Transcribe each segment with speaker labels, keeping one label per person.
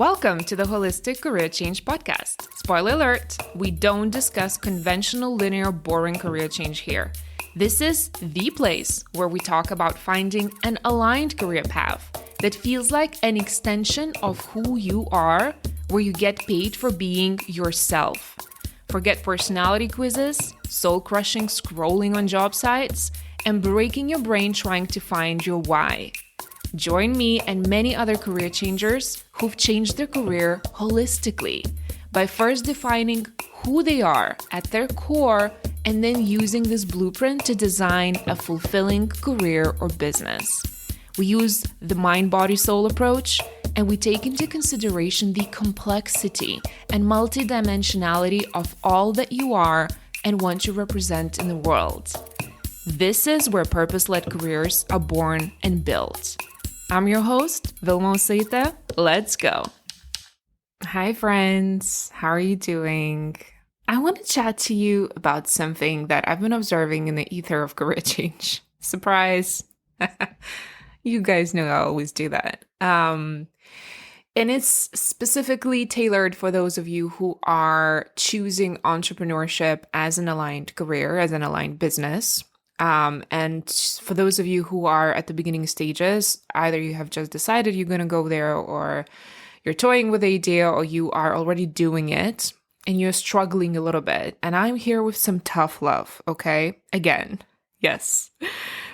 Speaker 1: Welcome to the Holistic Career Change Podcast. Spoiler alert, we don't discuss conventional, linear, boring career change here. This is the place where we talk about finding an aligned career path that feels like an extension of who you are, where you get paid for being yourself. Forget personality quizzes, soul-crushing scrolling on job sites, and breaking your brain trying to find your why. Join me and many other career changers who've changed their career holistically by first defining who they are at their core and then using this blueprint to design a fulfilling career or business. We use the mind-body-soul approach, and we take into consideration the complexity and multidimensionality of all that you are and want to represent in the world. This is where purpose-led careers are born and built. I'm your host, Vilma Oseita. Let's go. Hi, friends. How are you doing? I want to chat to you about something that I've been observing in the ether of career change. Surprise. You guys know I always do that. And it's specifically tailored for those of you who are choosing entrepreneurship as an aligned career, as an aligned business. And for those of you who are at the beginning stages, either you have just decided you're going to go there, or you're toying with the idea, or you are already doing it and you're struggling a little bit. And I'm here with some tough love, okay? Again, yes.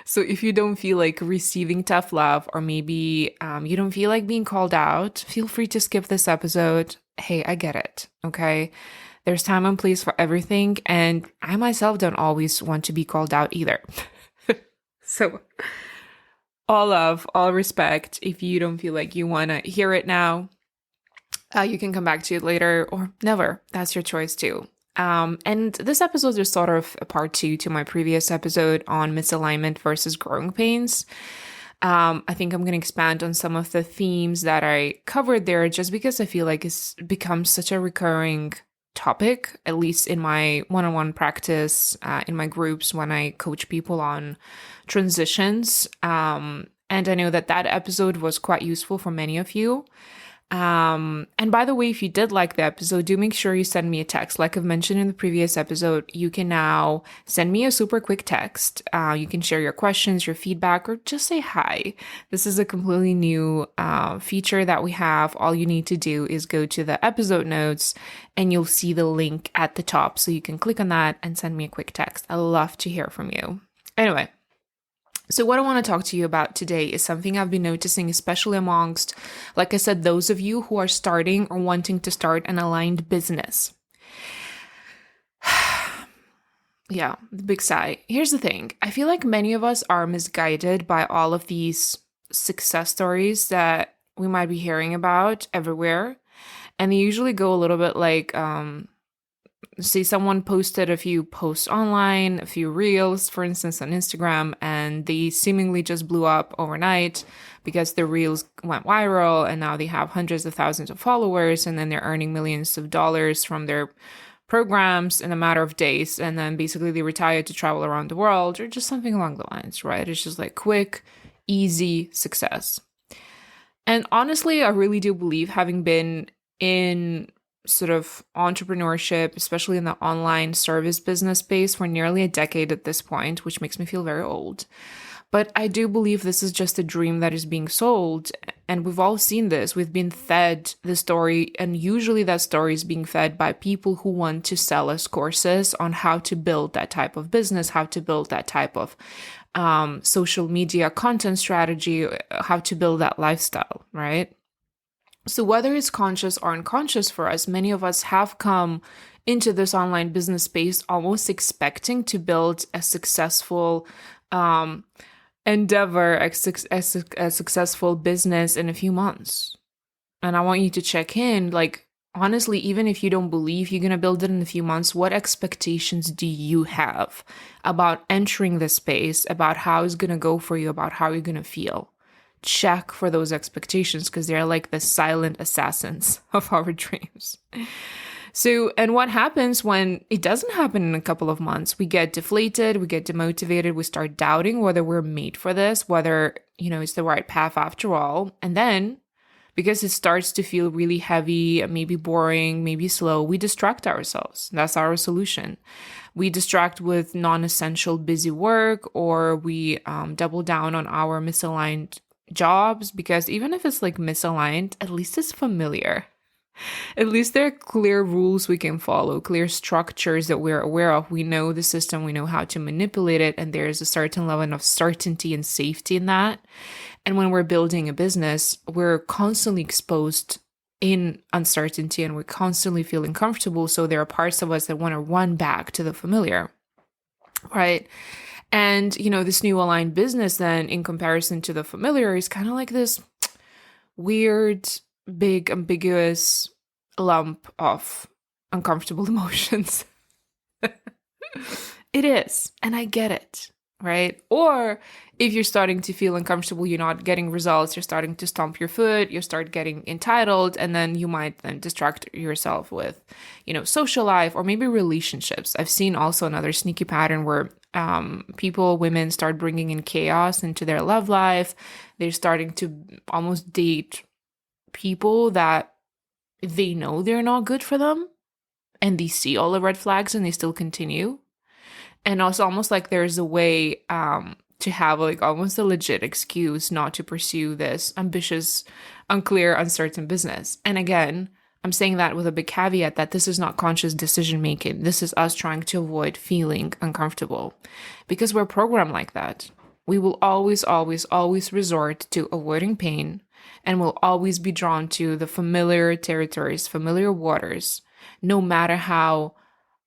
Speaker 1: So if you don't feel like receiving tough love, or maybe you don't feel like being called out, feel free to skip this episode. Hey, I get it, okay? There's time and place for everything, and I myself don't always want to be called out either. So, all love, all respect. If you don't feel like you want to hear it now, you can come back to it later or never. That's your choice too. And this episode is sort of a part 2 to my previous episode on misalignment versus growing pains. I think I'm going to expand on some of the themes that I covered there, just because I feel like it's become such a recurring topic, at least in my one-on-one practice, in my groups when I coach people on transitions. And I know that episode was quite useful for many of you. And by the way, if you did like the episode, do make sure you send me a text. Like I've mentioned in the previous episode, you can now send me a super quick text. You can share your questions, your feedback, or just say hi. This is a completely new feature that we have. All you need to do is go to the episode notes and you'll see the link at the top. So you can click on that and send me a quick text. I love to hear from you. Anyway. So what I want to talk to you about today is something I've been noticing, especially amongst, like I said, those of you who are starting or wanting to start an aligned business. Yeah, the big sigh. Here's the thing. I feel like many of us are misguided by all of these success stories that we might be hearing about everywhere. And they usually go a little bit like, say someone posted a few posts online, a few reels, for instance, on Instagram, and they seemingly just blew up overnight because the reels went viral and now they have hundreds of thousands of followers, and then they're earning millions of dollars from their programs in a matter of days. And then basically they retire to travel around the world, or just something along the lines, right? It's just like quick, easy success. And honestly, I really do believe, having been in sort of entrepreneurship, especially in the online service business space for nearly a decade at this point, which makes me feel very old. But I do believe this is just a dream that is being sold. And we've all seen this. We've been fed the story. And usually that story is being fed by people who want to sell us courses on how to build that type of business, how to build that type of social media content strategy, how to build that lifestyle, right? So whether it's conscious or unconscious for us, many of us have come into this online business space almost expecting to build a successful endeavor, a successful business in a few months. And I want you to check in, like, honestly, even if you don't believe you're going to build it in a few months, what expectations do you have about entering the space, about how it's going to go for you, about how you're going to feel? Check for those expectations, because they're like the silent assassins of our dreams. So, and what happens when it doesn't happen in a couple of months? We get deflated, we get demotivated, we start doubting whether we're made for this, whether, it's the right path after all. And then because it starts to feel really heavy, maybe boring, maybe slow. We distract ourselves. That's our solution. We distract with non-essential busy work, or we double down on our misaligned jobs, because even if it's like misaligned, at least it's familiar. At least there are clear rules we can follow, clear structures that we're aware of. We know the system, we know how to manipulate it, and there's a certain level of certainty and safety in that. And when we're building a business, we're constantly exposed in uncertainty and we constantly feel uncomfortable. So there are parts of us that want to run back to the familiar, right? And, this new aligned business then, in comparison to the familiar, is kind of like this weird, big, ambiguous lump of uncomfortable emotions. It is. And I get it, right? Or if you're starting to feel uncomfortable, you're not getting results, you're starting to stomp your foot, you start getting entitled, and then you might then distract yourself with, social life or maybe relationships. I've seen also another sneaky pattern where women start bringing in chaos into their love life. They're starting to almost date people that they know they're not good for them, and they see all the red flags and they still continue. And also almost like there's a way to have like almost a legit excuse not to pursue this ambitious, unclear, uncertain business. And again, I'm saying that with a big caveat that this is not conscious decision making. This is us trying to avoid feeling uncomfortable, because we're programmed like that. We will always, always, always resort to avoiding pain, and will always be drawn to the familiar territories, familiar waters, no matter how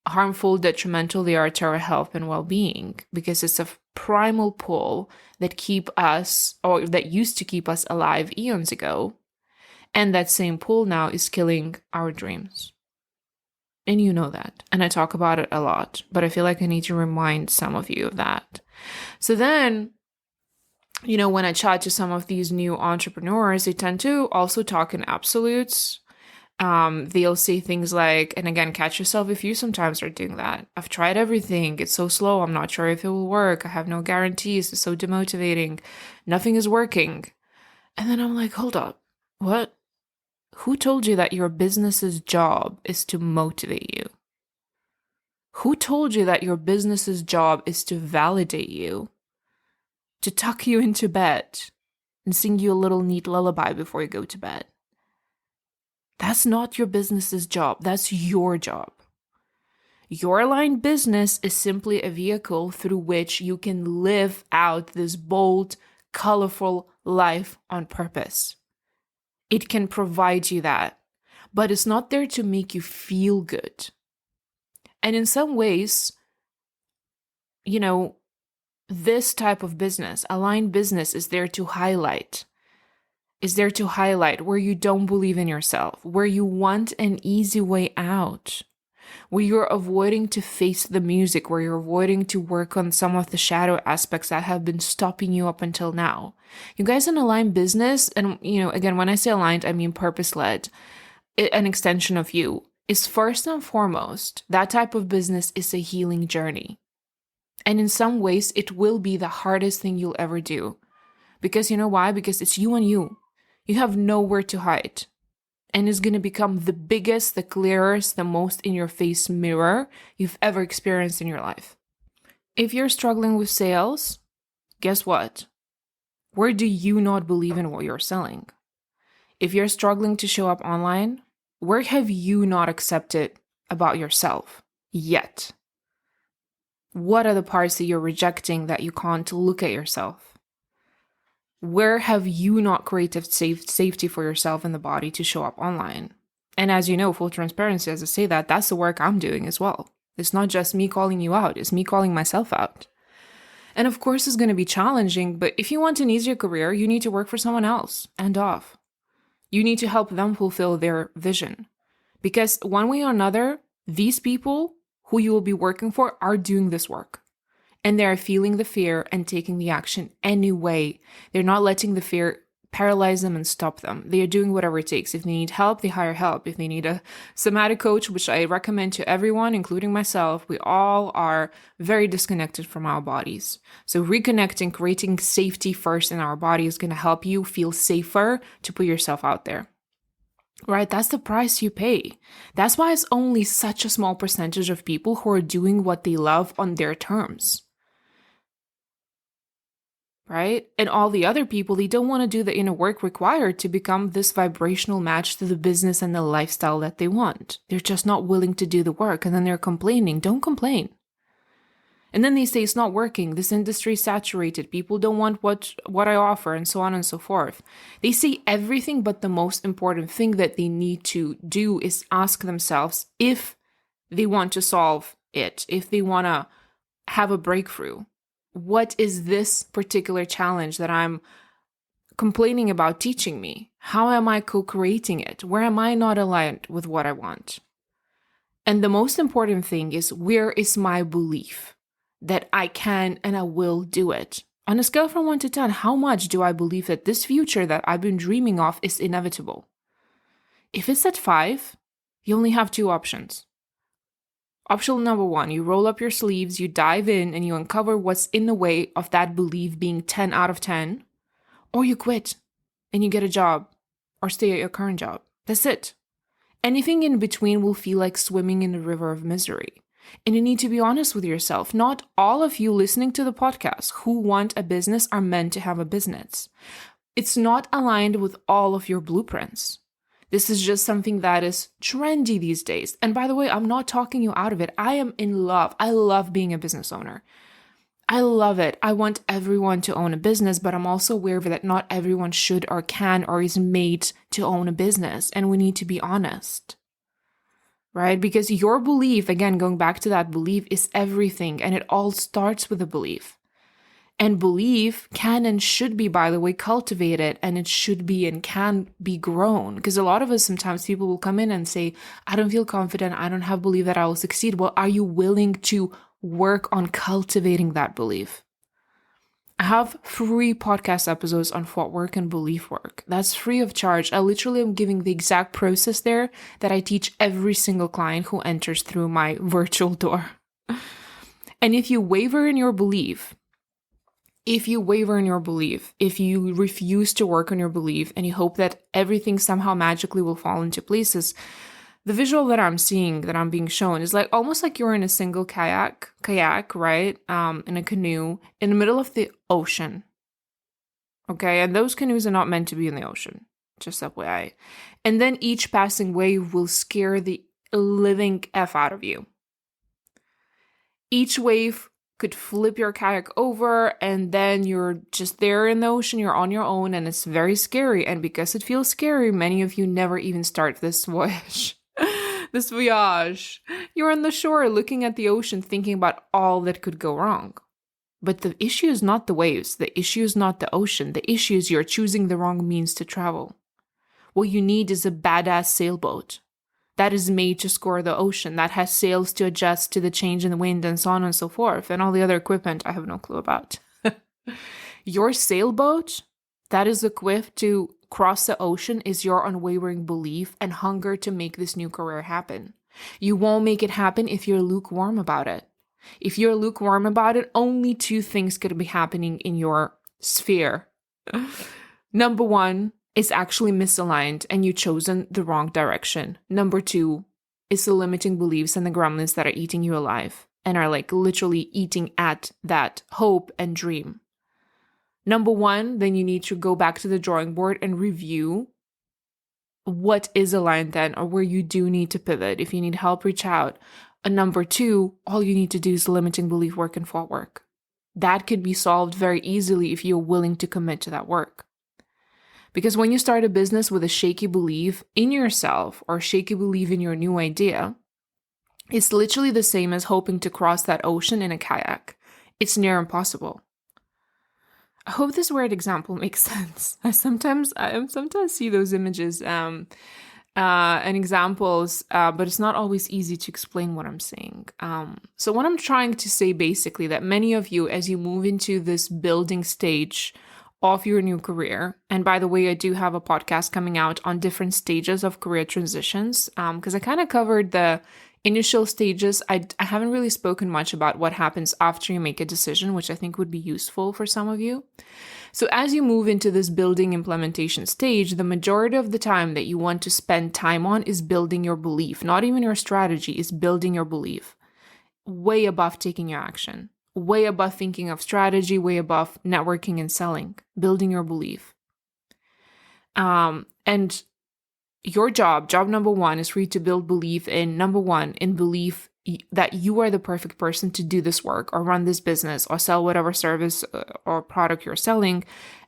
Speaker 1: harmful, detrimental they are to our health and well-being, because it's a primal pull that keep us, or that used to keep us alive eons ago. And that same pull now is killing our dreams. And you know that. And I talk about it a lot, but I feel like I need to remind some of you of that. So then, when I chat to some of these new entrepreneurs, they tend to also talk in absolutes. They'll say things like, and again, catch yourself if you sometimes are doing that. I've tried everything. It's so slow. I'm not sure if it will work. I have no guarantees. It's so demotivating. Nothing is working. And then I'm like, hold up. What? Who told you that your business's job is to motivate you? Who told you that your business's job is to validate you? To tuck you into bed and sing you a little neat lullaby before you go to bed? That's not your business's job. That's your job. Your aligned business is simply a vehicle through which you can live out this bold, colorful life on purpose. It can provide you that, but it's not there to make you feel good. And in some ways, this type of business, aligned business, is there to highlight where you don't believe in yourself, where you want an easy way out, where you're avoiding to face the music, where you're avoiding to work on some of the shadow aspects that have been stopping you up until now. You guys, in aligned business, and again, when I say aligned, I mean purpose-led, an extension of you, is first and foremost, that type of business is a healing journey. And in some ways, it will be the hardest thing you'll ever do. Because you know why? Because it's you and you. You have nowhere to hide. And it's going to become the biggest, the clearest, the most in-your-face mirror you've ever experienced in your life. If you're struggling with sales, guess what? Where do you not believe in what you're selling? If you're struggling to show up online, where have you not accepted about yourself yet? What are the parts that you're rejecting that you can't look at yourself? Where have you not created safety for yourself and the body to show up online? And as you know, full transparency, as I say that, that's the work I'm doing as well. It's not just me calling you out, it's me calling myself out. And of course, it's going to be challenging, but if you want an easier career, you need to work for someone else and off. You need to help them fulfill their vision. Because one way or another, these people who you will be working for are doing this work. And they're feeling the fear and taking the action anyway. They're not letting the fear paralyze them and stop them. They are doing whatever it takes. If they need help, they hire help. If they need a somatic coach, which I recommend to everyone, including myself, we all are very disconnected from our bodies. So reconnecting, creating safety first in our body is going to help you feel safer to put yourself out there. Right? That's the price you pay. That's why it's only such a small percentage of people who are doing what they love on their terms. Right? And all the other people, they don't want to do the inner work required to become this vibrational match to the business and the lifestyle that they want. They're just not willing to do the work, and then they're complaining. Don't complain. And then they say it's not working. This industry is saturated. People don't want what I offer, and so on and so forth. They say everything, but the most important thing that they need to do is ask themselves if they want to solve it, if they want to have a breakthrough. What is this particular challenge that I'm complaining about teaching me? How am I co-creating it? Where am I not aligned with what I want? And the most important thing is, where is my belief that I can and I will do it? On a scale from 1 to 10, how much do I believe that this future that I've been dreaming of is inevitable? If it's at 5, you only have 2 options. Option number 1, you roll up your sleeves, you dive in, and you uncover what's in the way of that belief being 10 out of 10. Or you quit and you get a job or stay at your current job. That's it. Anything in between will feel like swimming in the river of misery. And you need to be honest with yourself. Not all of you listening to the podcast who want a business are meant to have a business. It's not aligned with all of your blueprints. This is just something that is trendy these days. And by the way, I'm not talking you out of it. I am in love. I love being a business owner. I love it. I want everyone to own a business, but I'm also aware that not everyone should or can or is made to own a business. And we need to be honest, right? Because your belief, again, going back to that belief, is everything. And it all starts with a belief. And belief can and should be, by the way, cultivated, and it should be and can be grown. Because a lot of us, sometimes people will come in and say, I don't feel confident. I don't have belief that I will succeed. Well, are you willing to work on cultivating that belief? I have 3 podcast episodes on thought work and belief work. That's free of charge. I literally am giving the exact process there that I teach every single client who enters through my virtual door. And if you waver in your belief, if you refuse to work on your belief and you hope that everything somehow magically will fall into places, the visual that I'm seeing, that I'm being shown, is like almost like you're in a single kayak, right? In a canoe in the middle of the ocean. Okay, and those canoes are not meant to be in the ocean, just FYI. And then each passing wave will scare the living F out of you. Each wave could flip your kayak over, and then you're just there in the ocean, you're on your own, and it's very scary. And because it feels scary, many of you never even start this voyage. This voyage. You're on the shore looking at the ocean, thinking about all that could go wrong. But the issue is not the waves. The issue is not the ocean. The issue is you're choosing the wrong means to travel. What you need is a badass sailboat that is made to score the ocean, that has sails to adjust to the change in the wind and so on and so forth, and all the other equipment I have no clue about. Your sailboat that is equipped to cross the ocean is your unwavering belief and hunger to make this new career happen. You won't make it happen if you're lukewarm about it. If you're lukewarm about it, only 2 things could be happening in your sphere. Number 1, it's actually misaligned and you've chosen the wrong direction. Number 2 is the limiting beliefs and the gremlins that are eating you alive and are like literally eating at that hope and dream. Number 1, then you need to go back to the drawing board and review what is aligned then, or where you do need to pivot. If you need help, reach out. And number 2, all you need to do is limiting belief work and thought work. That could be solved very easily if you're willing to commit to that work. Because when you start a business with a shaky belief in yourself or shaky belief in your new idea, it's literally the same as hoping to cross that ocean in a kayak. It's near impossible. I hope this weird example makes sense. I sometimes see those images and examples, but it's not always easy to explain what I'm saying. So what I'm trying to say basically, that many of you, as you move into this building stage of your new career. And by the way, I do have a podcast coming out on different stages of career transitions, because I kind of covered the initial stages. I haven't really spoken much about what happens after you make a decision, which I think would be useful for some of you. So as you move into this building implementation stage, the majority of the time that you want to spend time on is building your belief. Not even your strategy, is building your belief. Way above taking your action. Way above thinking of strategy, way above networking and selling, building your belief. And your job number one is for you to build belief in, number one, in belief that you are the perfect person to do this work or run this business or sell whatever service or product you're selling.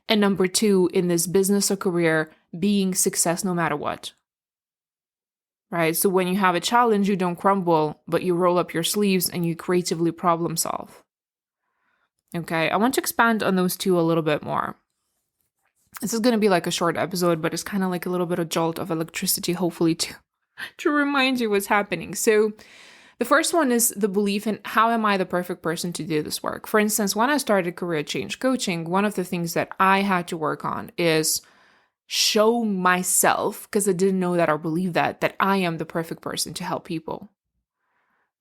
Speaker 1: And number two, in this business or career, being success no matter what. Right? So when you have a challenge, you don't crumble, but you roll up your sleeves and you creatively problem solve. Okay, I want to expand on those two a little bit more. This is going to be like a short episode, but it's kind of like a little bit of jolt of electricity, hopefully, to remind you what's happening. So the first one is the belief in how am I the perfect person to do this work? For instance, when I started career change coaching, one of the things that I had to work on is show myself, because I didn't know that or believe that I am the perfect person to help people.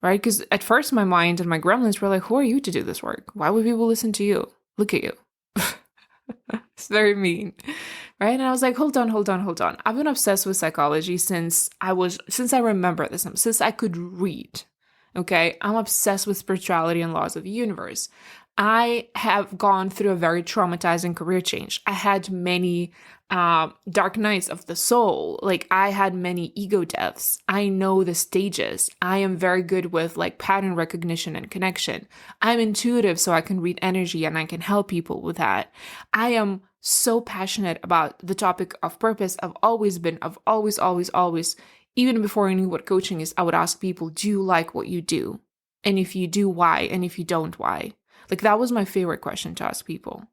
Speaker 1: Right? Because at first my mind and my gremlins were like, who are you to do this work? Why would people listen to you? Look at you. It's very mean. Right? And I was like, hold on. I've been obsessed with psychology since I remember this, since I could read. Okay? I'm obsessed with spirituality and laws of the universe. I have gone through a very traumatizing career change. I had many dark nights of the soul. Like, I had many ego deaths. I know the stages. I am very good with like pattern recognition and connection. I'm intuitive, so I can read energy and I can help people with that. I am so passionate about the topic of purpose. I've always, even before I knew what coaching is, I would ask people, do you like what you do? And if you do, why? And if you don't, why? Like, that was my favorite question to ask people,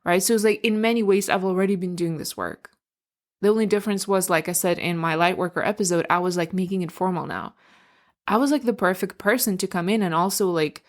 Speaker 1: right? So it's like, in many ways, I've already been doing this work. The only difference was, like I said in my Lightworker episode, I was like making it formal now. I was like the perfect person to come in and also like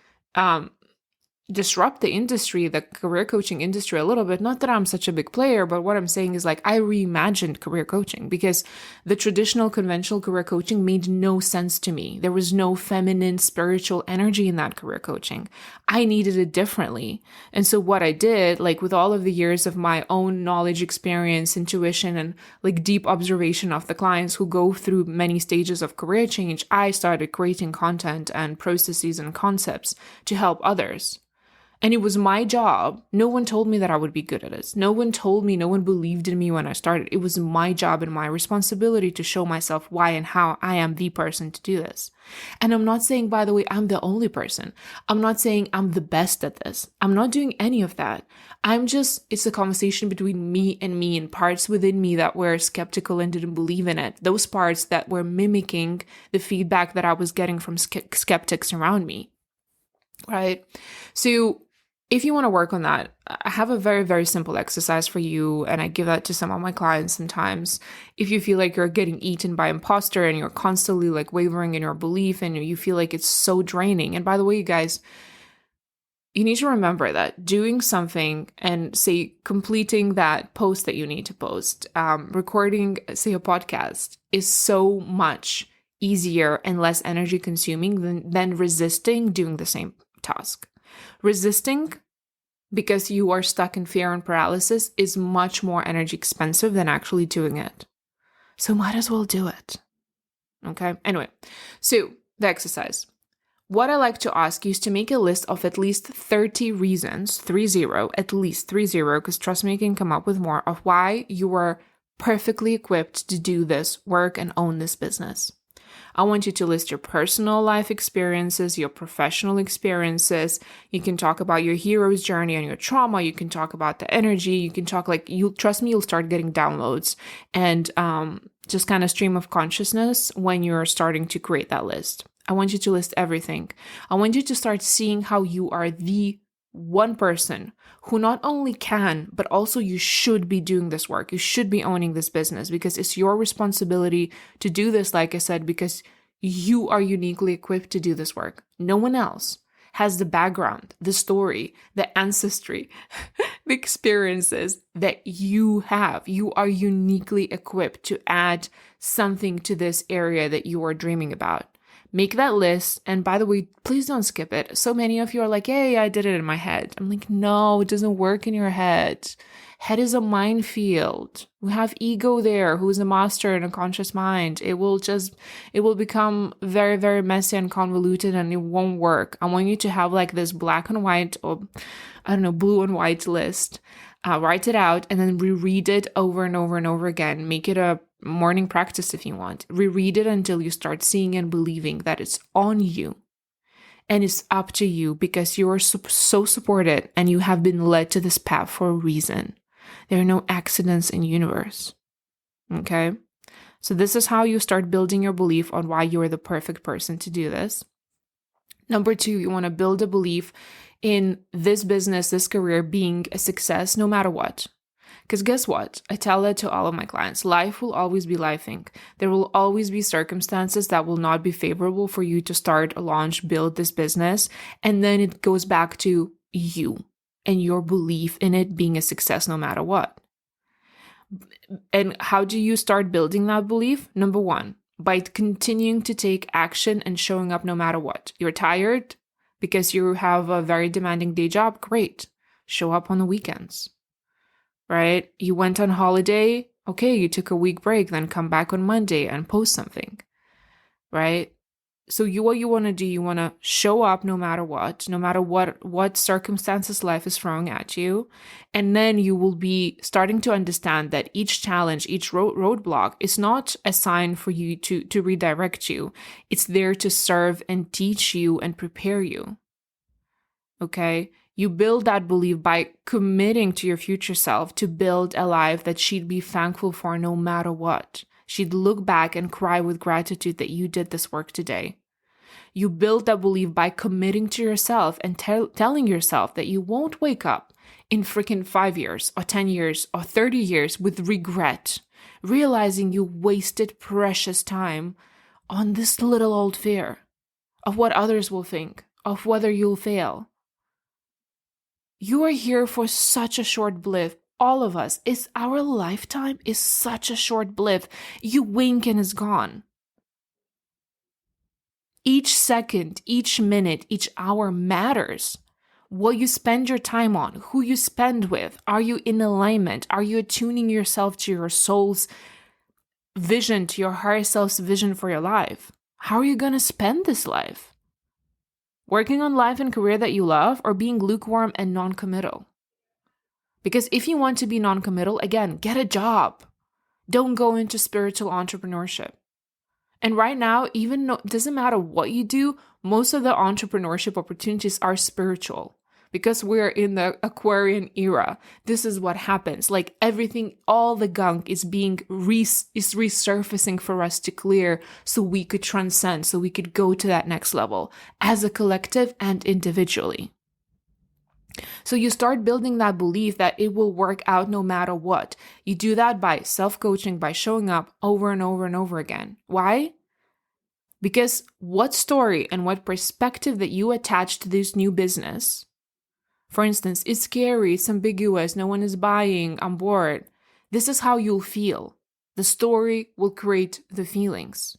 Speaker 1: disrupt the industry, the career coaching industry a little bit. Not that I'm such a big player, but what I'm saying is like I reimagined career coaching because the traditional conventional career coaching made no sense to me. There was no feminine spiritual energy in that career coaching. I needed it differently. And so what I did, like with all of the years of my own knowledge, experience, intuition, and like deep observation of the clients who go through many stages of career change, I started creating content and processes and concepts to help others. And it was my job. No one told me that I would be good at it. No one believed in me when I started. It was my job and my responsibility to show myself why and how I am the person to do this. And I'm not saying, by the way, I'm the only person. I'm not saying I'm the best at this. I'm not doing any of that. It's a conversation between me and parts within me that were skeptical and didn't believe in it. Those parts that were mimicking the feedback that I was getting from skeptics around me. Right? So if you want to work on that, I have a very, very simple exercise for you, and I give that to some of my clients sometimes. If you feel like you're getting eaten by imposter and you're constantly like wavering in your belief and you feel like it's so draining. And by the way, you guys, you need to remember that doing something and say completing that post that you need to post, recording, say a podcast is so much easier and less energy consuming than resisting doing the same task. Resisting because you are stuck in fear and paralysis is much more energy expensive than actually doing it. So might as well do it. Okay. Anyway, so the exercise. What I like to ask you is to make a list of at least 30 reasons, at least 30, because trust me, you can come up with more, of why you are perfectly equipped to do this work and own this business. I want you to list your personal life experiences, your professional experiences. You can talk about your hero's journey and your trauma. You can talk about the energy. You can talk trust me, you'll start getting downloads and just kind of stream of consciousness when you're starting to create that list. I want you to list everything. I want you to start seeing how you are the one person who not only can, but also you should be doing this work. You should be owning this business because it's your responsibility to do this, like I said, because you are uniquely equipped to do this work. No one else has the background, the story, the ancestry, the experiences that you have. You are uniquely equipped to add something to this area that you are dreaming about. Make that list. And by the way, please don't skip it. So many of you are like, hey, I did it in my head. I'm like, no, it doesn't work in your head. Head is a minefield. We have ego there, who's a master in a conscious mind. It will become very, very messy and convoluted, and it won't work. I want you to have like this black and white, or I don't know, blue and white list. Write it out and then reread it over and over and over again. Make it a morning practice if you want. Reread it until you start seeing and believing that it's on you and it's up to you, because you are so supported and you have been led to this path for a reason. There are no accidents in the universe. Okay? So this is how you start building your belief on why you are the perfect person to do this. Number 2, you want to build a belief in this business, this career being a success no matter what. Because guess what? I tell that to all of my clients. Life will always be lifing. There will always be circumstances that will not be favorable for you to start, launch, build this business. And then it goes back to you and your belief in it being a success no matter what. And how do you start building that belief? Number 1, by continuing to take action and showing up no matter what. You're tired because you have a very demanding day job? Great. Show up on the weekends. Right? You went on holiday. Okay, you took a week break, then come back on Monday and post something. Right? So what you want to do, you want to show up no matter what circumstances life is throwing at you. And then you will be starting to understand that each challenge, each roadblock is not a sign for you to redirect you. It's there to serve and teach you and prepare you. Okay? You build that belief by committing to your future self to build a life that she'd be thankful for no matter what. She'd look back and cry with gratitude that you did this work today. You build that belief by committing to yourself and telling yourself that you won't wake up in freaking 5 years or 10 years or 30 years with regret, realizing you wasted precious time on this little old fear of what others will think, of whether you'll fail. You are here for such a short blip. All of us. Our lifetime is such a short blip. You wink and it's gone. Each second, each minute, each hour matters. What you spend your time on, who you spend with, are you in alignment? Are you attuning yourself to your soul's vision, to your higher self's vision for your life? How are you going to spend this life? Working on life and career that you love, or being lukewarm and non-committal? Because if you want to be non-committal, again, get a job. Don't go into spiritual entrepreneurship. And right now, even though it doesn't matter what you do, most of the entrepreneurship opportunities are spiritual. Because we're in the Aquarian era, this is what happens. Like everything, all the gunk is resurfacing for us to clear, so we could transcend, so we could go to that next level as a collective and individually. So you start building that belief that it will work out no matter what. You do that by self-coaching, by showing up over and over and over again. Why? Because what story and what perspective that you attach to this new business, for instance, it's scary, it's ambiguous, no one is buying, I'm bored. This is how you'll feel. The story will create the feelings.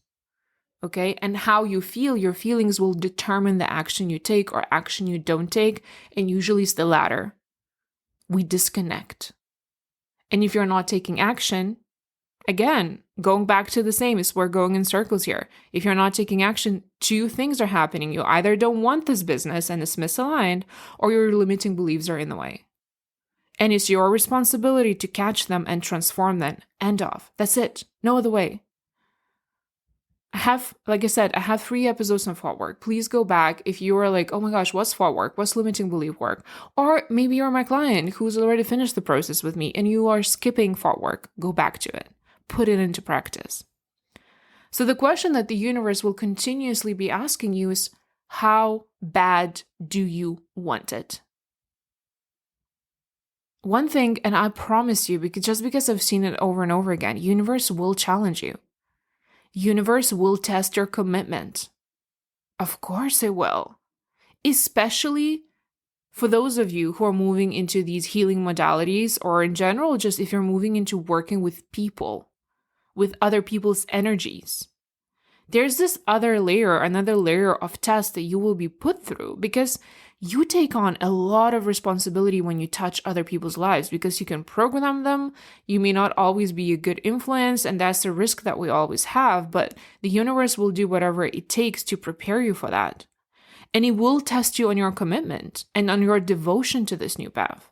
Speaker 1: Okay? And how you feel, your feelings will determine the action you take or action you don't take. And usually it's the latter. We disconnect. And if you're not taking action, again, going back to the same, is we're going in circles here. If you're not taking action, 2 things are happening. You either don't want this business and it's misaligned, or your limiting beliefs are in the way. And it's your responsibility to catch them and transform them. End of. That's it. No other way. Like I said, I have 3 episodes on thought work. Please go back if you are like, oh my gosh, what's thought work? What's limiting belief work? Or maybe you're my client who's already finished the process with me and you are skipping thought work. Go back to it. Put it into practice. So the question that the universe will continuously be asking you is, how bad do you want it? One thing, and I promise you, because I've seen it over and over again, universe will challenge you. Universe will test your commitment. Of course it will. especially for those of you who are moving into these healing modalities, or in general, just if you're moving into working with people, with other people's energies. There's this another layer of test that you will be put through, because you take on a lot of responsibility when you touch other people's lives, because you can program them. You may not always be a good influence, and that's the risk that we always have, but the universe will do whatever it takes to prepare you for that. And it will test you on your commitment and on your devotion to this new path.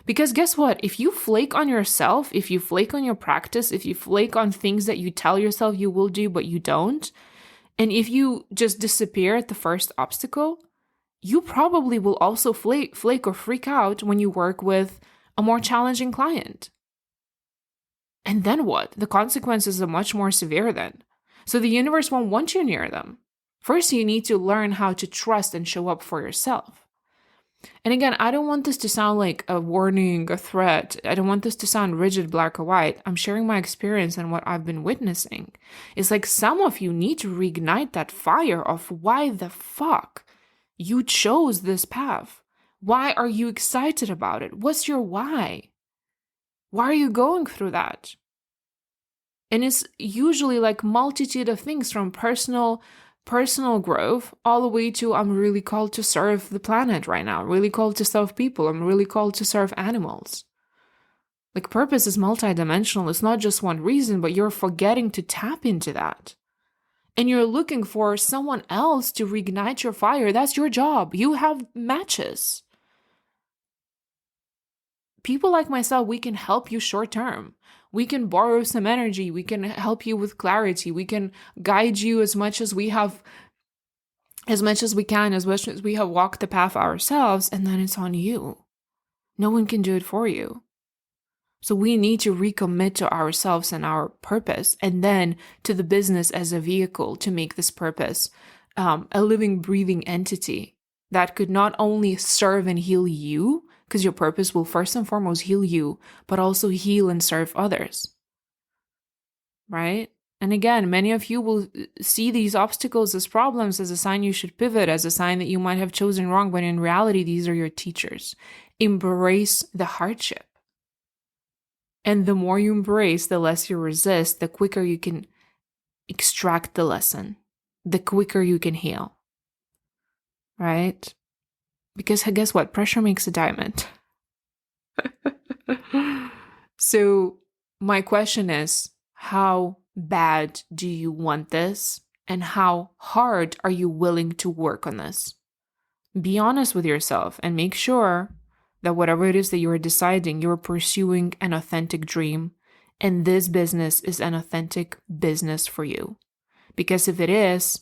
Speaker 1: Because guess what? If you flake on yourself, if you flake on your practice, if you flake on things that you tell yourself you will do but you don't, and if you just disappear at the first obstacle, you probably will also flake or freak out when you work with a more challenging client. And then what? The consequences are much more severe then. So the universe won't want you near them. First, you need to learn how to trust and show up for yourself. And again, I don't want this to sound like a warning, a threat. I don't want this to sound rigid, black or white. I'm sharing my experience and what I've been witnessing. It's like some of you need to reignite that fire of why the fuck you chose this path. Why are you excited about it? What's your why? Why are you going through that? And it's usually like multitude of things, from personal growth all the way to I'm really called to serve the planet right now. I'm really called to serve people. I'm really called to serve animals. Like, purpose is multidimensional. It's not just one reason, but you're forgetting to tap into that. And you're looking for someone else to reignite your fire. That's your job. You have matches. People like myself, we can help you short term. We can borrow some energy. We can help you with clarity. We can guide you as much as we can, as much as we have walked the path ourselves, and then it's on you. No one can do it for you. So we need to recommit to ourselves and our purpose, and then to the business as a vehicle to make this purpose a living, breathing entity that could not only serve and heal you, because your purpose will first and foremost heal you, but also heal and serve others, right? And again, many of you will see these obstacles as problems, as a sign you should pivot, as a sign that you might have chosen wrong, but in reality, these are your teachers. Embrace the hardship. And the more you embrace, the less you resist, the quicker you can extract the lesson, the quicker you can heal, right? Because guess what? Pressure makes a diamond. So my question is, how bad do you want this? And how hard are you willing to work on this? Be honest with yourself and make sure that whatever it is that you're deciding, you're pursuing an authentic dream, and this business is an authentic business for you. Because if it is,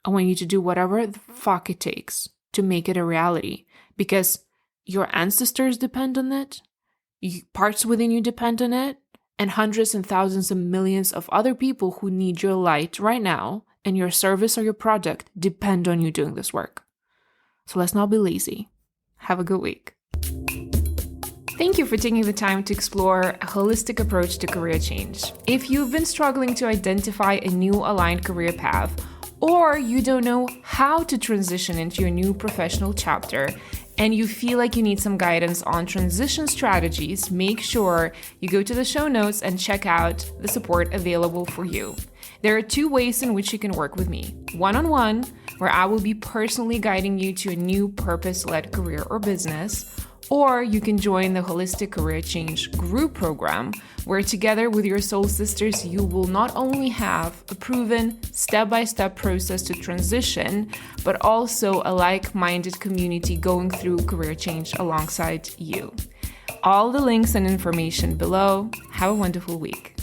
Speaker 1: I want you to do whatever the fuck it takes to make it a reality, because your ancestors depend on it, parts within you depend on it, and hundreds and thousands and millions of other people who need your light right now and your service or your product depend on you doing this work. So let's not be lazy. Have a good week. Thank you for taking the time to explore a holistic approach to career change. If you've been struggling to identify a new aligned career path, or you don't know how to transition into your new professional chapter, and you feel like you need some guidance on transition strategies, make sure you go to the show notes and check out the support available for you. There are 2 ways in which you can work with me. One-on-one, where I will be personally guiding you to a new purpose-led career or business, or you can join the Holistic Career Change group program, where together with your soul sisters, you will not only have a proven step-by-step process to transition, but also a like-minded community going through career change alongside you. All the links and information below. Have a wonderful week.